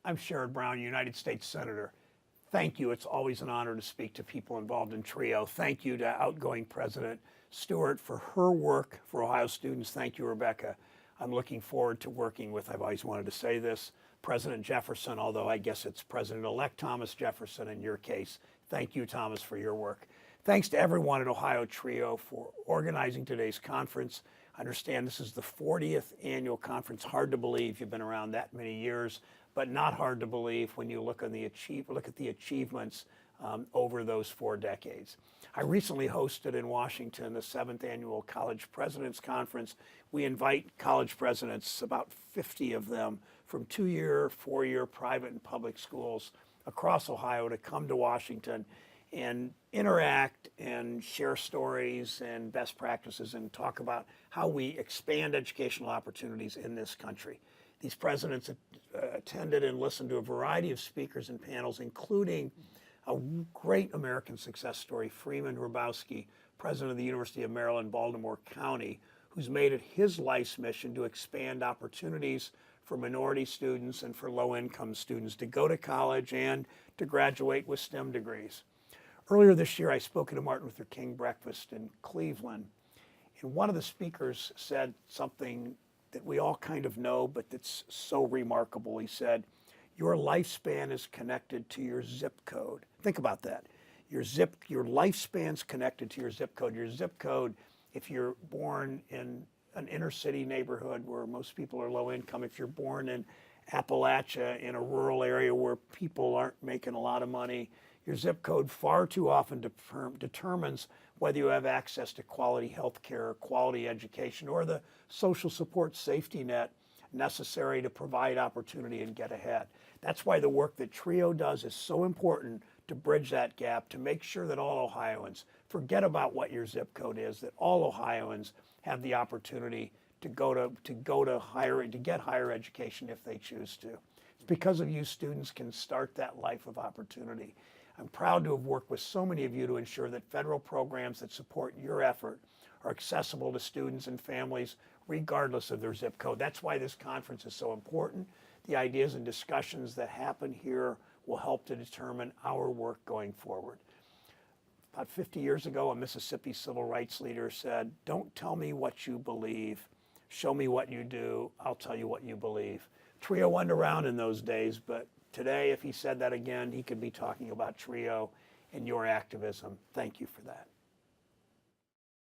I'm Sherrod Brown, United States Senator. Thank you. It's always an honor to speak to people involved in TRIO. Thank you to outgoing President Stewart for her work for Ohio students. Thank you, Rebecca. I'm looking forward to working with, I've always wanted to say this, President Jefferson, although I guess it's President-elect Thomas Jefferson in your case. Thank you, Thomas, for your work. Thanks to everyone at Ohio TRIO for organizing today's conference. I understand this is the 40th annual conference. Hard to believe you've been around that many years, but not hard to believe when you look at the achievements over those 4 decades. I recently hosted in Washington the 7th annual College Presidents Conference. We invite college presidents, about 50 of them, from 2-year, 4-year private and public schools across Ohio to come to Washington and interact and share stories and best practices and talk about how we expand educational opportunities in this country. These presidents attended and listened to a variety of speakers and panels, including a great American success story, Freeman Hrabowski, president of the University of Maryland, Baltimore County, who's made it his life's mission to expand opportunities for minority students and for low-income students to go to college and to graduate with STEM degrees. Earlier this year, I spoke at a Martin Luther King breakfast in Cleveland, and one of the speakers said something that we all kind of know, but that's so remarkable. He said, your lifespan is connected to your zip code. Think about that. Your lifespan's connected to your zip code. Your zip code, if you're born in an inner city neighborhood where most people are low income, if you're born in Appalachia in a rural area where people aren't making a lot of money, your zip code far too often determines whether you have access to quality health care, quality education, or the social support safety net necessary to provide opportunity and get ahead. That's why the work that TRIO does is so important to bridge that gap, to make sure that all Ohioans, forget about what your zip code is, that all Ohioans have the opportunity to get higher education if they choose to. It's because of you students can start that life of opportunity. I'm proud to have worked with so many of you to ensure that federal programs that support your effort are accessible to students and families regardless of their zip code. That's why this conference is so important. The ideas and discussions that happen here will help to determine our work going forward. About 50 years ago, a Mississippi civil rights leader said, "Don't tell me what you believe. Show me what you do. I'll tell you what you believe." TRIO wasn't around in those days, but today, if he said that again, he could be talking about TRIO and your activism. Thank you for that.